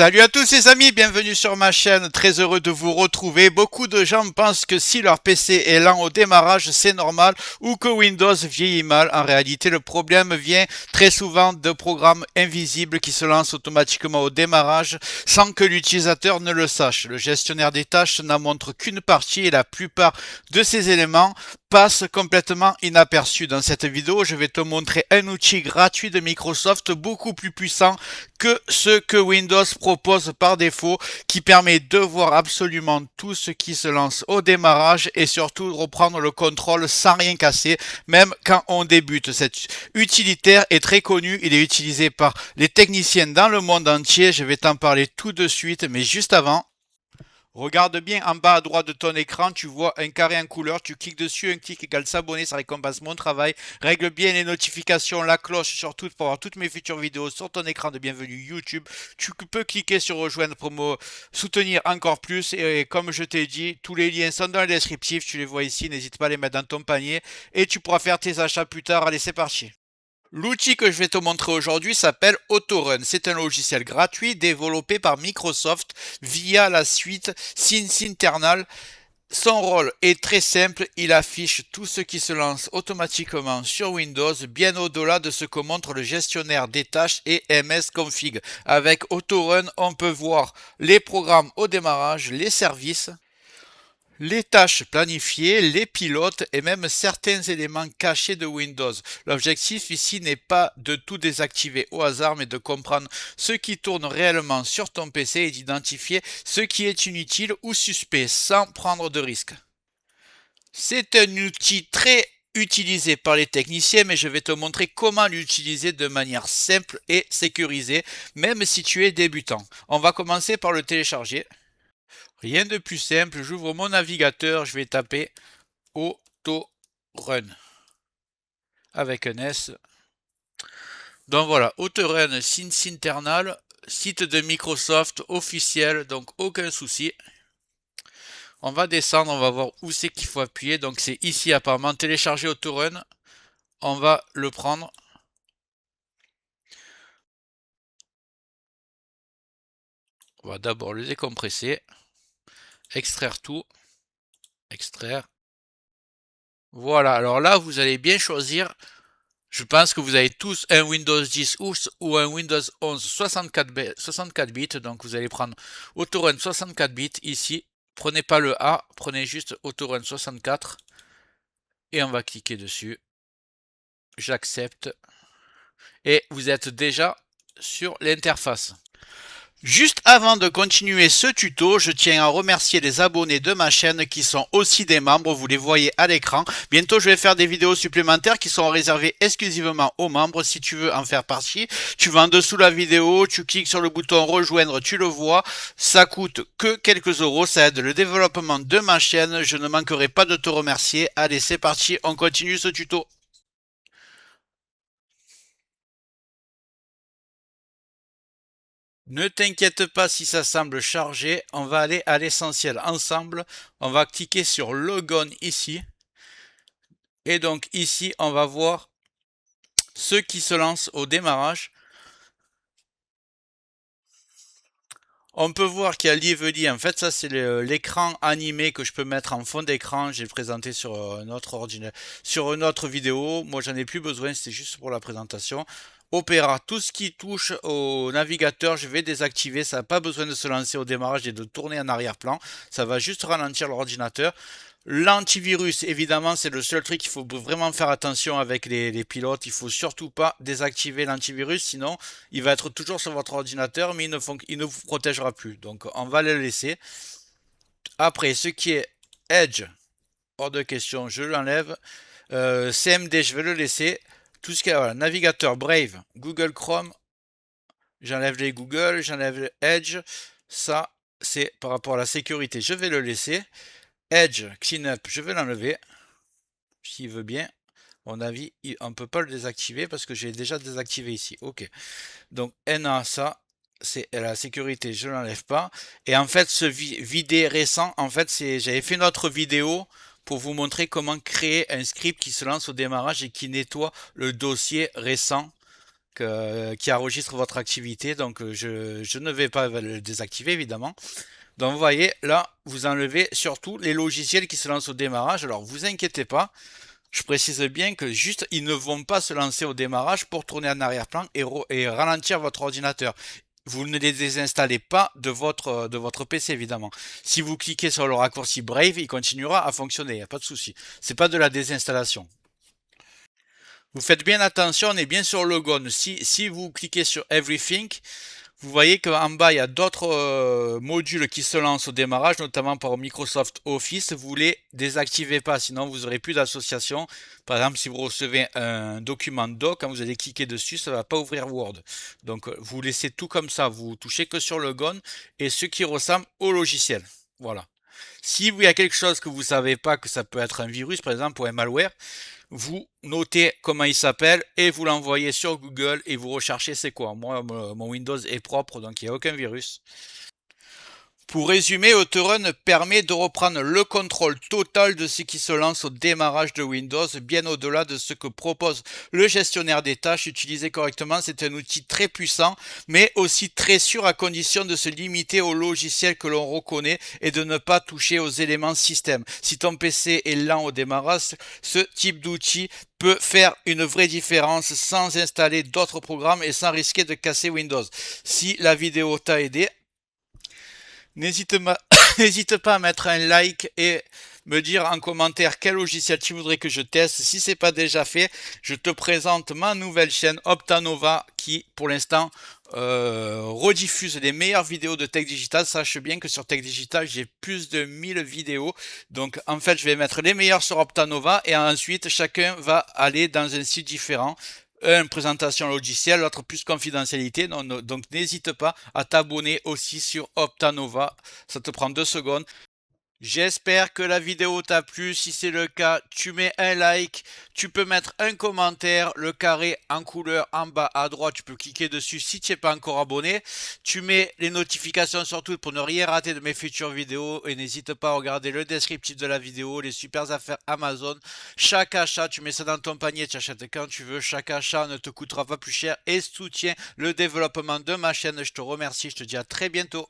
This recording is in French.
Salut à tous les amis, bienvenue sur ma chaîne, très heureux de vous retrouver. Beaucoup de gens pensent que si leur PC est lent au démarrage, c'est normal ou que Windows vieillit mal. En réalité, le problème vient très souvent de programmes invisibles qui se lancent automatiquement au démarrage sans que l'utilisateur ne le sache. Le gestionnaire des tâches n'en montre qu'une partie et la plupart de ces éléments passe complètement inaperçu. Dans cette vidéo, je vais te montrer un outil gratuit de Microsoft beaucoup plus puissant que ce que Windows propose par défaut, qui permet de voir absolument tout ce qui se lance au démarrage et surtout reprendre le contrôle sans rien casser, même quand on débute. Cet utilitaire est très connu, il est utilisé par les techniciens dans le monde entier. Je vais t'en parler tout de suite, mais juste avant, regarde bien en bas à droite de ton écran, tu vois un carré en couleur, tu cliques dessus, un clic égale s'abonner, ça récompense mon travail. Règle bien les notifications, la cloche surtout pour avoir toutes mes futures vidéos sur ton écran de bienvenue YouTube. Tu peux cliquer sur rejoindre pour me soutenir encore plus et comme je t'ai dit, tous les liens sont dans le descriptif, tu les vois ici, n'hésite pas à les mettre dans ton panier et tu pourras faire tes achats plus tard. Allez, c'est parti. L'outil que je vais te montrer aujourd'hui s'appelle AutoRun. C'est un logiciel gratuit développé par Microsoft via la suite Sysinternal. Son rôle est très simple, il affiche tout ce qui se lance automatiquement sur Windows, bien au-delà de ce que montre le gestionnaire des tâches et MS-config. Avec AutoRun, on peut voir les programmes au démarrage, les services, les tâches planifiées, les pilotes et même certains éléments cachés de Windows. L'objectif ici n'est pas de tout désactiver au hasard, mais de comprendre ce qui tourne réellement sur ton PC et d'identifier ce qui est inutile ou suspect sans prendre de risques. C'est un outil très utilisé par les techniciens, mais je vais te montrer comment l'utiliser de manière simple et sécurisée, même si tu es débutant. On va commencer par le télécharger. Rien de plus simple, j'ouvre mon navigateur, je vais taper AutoRun avec un S. Donc voilà, AutoRun Sysinternal, site de Microsoft officiel, donc aucun souci. On va descendre, on va voir où c'est qu'il faut appuyer. Donc c'est ici apparemment télécharger AutoRun. On va le prendre. On va d'abord le décompresser. Extraire tout. Extraire. Voilà, alors là vous allez bien choisir. Je pense que vous avez tous un Windows 10 ou un Windows 11 64 bits. Donc vous allez prendre AutoRun 64 bits ici. Prenez pas le A, prenez juste AutoRun 64. Et on va cliquer dessus. J'accepte. Et vous êtes déjà sur l'interface. Juste avant de continuer ce tuto, je tiens à remercier les abonnés de ma chaîne qui sont aussi des membres, vous les voyez à l'écran. Bientôt je vais faire des vidéos supplémentaires qui sont réservées exclusivement aux membres. Si tu veux en faire partie, tu vas en dessous de la vidéo, tu cliques sur le bouton rejoindre, tu le vois. Ça coûte que quelques euros, ça aide le développement de ma chaîne. Je ne manquerai pas de te remercier. Allez, c'est parti, on continue ce tuto. Ne t'inquiète pas si ça semble chargé, on va aller à l'essentiel ensemble. On va cliquer sur Logon ici. Et donc ici, on va voir ceux qui se lancent au démarrage. On peut voir qu'il y a Lively. En fait, ça c'est l'écran animé que je peux mettre en fond d'écran. J'ai présenté sur notre ordinateur, sur une autre vidéo. Moi, j'en ai plus besoin, c'était juste pour la présentation. Opéra, tout ce qui touche au navigateur, je vais désactiver. Ça n'a pas besoin de se lancer au démarrage et de tourner en arrière-plan. Ça va juste ralentir l'ordinateur. L'antivirus, évidemment, c'est le seul truc qu'il faut vraiment faire attention avec les pilotes. Il faut surtout pas désactiver l'antivirus, sinon il va être toujours sur votre ordinateur, mais il ne vous protégera plus. Donc on va le laisser. Après, ce qui est Edge, hors de question, je l'enlève. CMD, je vais le laisser. Tout ce qui est voilà, navigateur Brave, Google Chrome, j'enlève les Google, j'enlève le Edge. Ça, c'est par rapport à la sécurité, je vais le laisser. Edge, Cleanup, je vais l'enlever. S'il veut bien. À mon avis, on ne peut pas le désactiver parce que j'ai déjà désactivé ici. Ok. Donc NA, ça, c'est la sécurité, je ne l'enlève pas. Et en fait, ce vidé récent, en fait, j'avais fait une autre vidéo pour vous montrer comment créer un script qui se lance au démarrage et qui nettoie le dossier récent. qui enregistre votre activité. Donc je ne vais pas le désactiver évidemment. Donc vous voyez, là, vous enlevez surtout les logiciels qui se lancent au démarrage. Alors vous inquiétez pas, je précise bien que juste, ils ne vont pas se lancer au démarrage pour tourner en arrière-plan et ralentir votre ordinateur. Vous ne les désinstallez pas de votre PC évidemment. Si vous cliquez sur le raccourci Brave, il continuera à fonctionner, il n'y a pas de souci. C'est pas de la désinstallation. Vous faites bien attention, on est bien sur Logon. Si vous cliquez sur Everything, vous voyez qu'en bas, il y a d'autres modules qui se lancent au démarrage, notamment par Microsoft Office. Vous les désactivez pas, sinon vous n'aurez plus d'association. Par exemple, si vous recevez un document doc, quand vous allez cliquer dessus, ça ne va pas ouvrir Word. Donc, vous laissez tout comme ça. Vous touchez que sur le Gone et ce qui ressemble au logiciel. Voilà. Si il y a quelque chose que vous ne savez pas, que ça peut être un virus, par exemple, ou un malware, vous notez comment il s'appelle et vous l'envoyez sur Google et vous recherchez c'est quoi. Moi, mon Windows est propre, donc il n'y a aucun virus. Pour résumer, Autorun permet de reprendre le contrôle total de ce qui se lance au démarrage de Windows, bien au-delà de ce que propose le gestionnaire des tâches. Utilisé correctement, c'est un outil très puissant, mais aussi très sûr à condition de se limiter aux logiciels que l'on reconnaît et de ne pas toucher aux éléments système. Si ton PC est lent au démarrage, ce type d'outil peut faire une vraie différence sans installer d'autres programmes et sans risquer de casser Windows. Si la vidéo t'a aidé, n'hésite pas à mettre un like et me dire en commentaire quel logiciel tu voudrais que je teste. Si c'est pas déjà fait, je te présente ma nouvelle chaîne Optanova qui, pour l'instant, rediffuse les meilleures vidéos de Tech Digital. Sache bien que sur Tech Digital, j'ai plus de 1000 vidéos. Donc, en fait, je vais mettre les meilleures sur Optanova et ensuite, chacun va aller dans un site différent. Un, présentation logicielle, l'autre plus confidentialité. Donc n'hésite pas à t'abonner aussi sur Optanova. Ça te prend 2 secondes. J'espère que la vidéo t'a plu. Si c'est le cas, tu mets un like, tu peux mettre un commentaire, le carré en couleur en bas à droite, tu peux cliquer dessus si tu n'es pas encore abonné. Tu mets les notifications sur tout pour ne rien rater de mes futures vidéos et n'hésite pas à regarder le descriptif de la vidéo, les super affaires Amazon. Chaque achat, tu mets ça dans ton panier, tu achètes quand tu veux. Chaque achat ne te coûtera pas plus cher et soutient le développement de ma chaîne. Je te remercie, je te dis à très bientôt.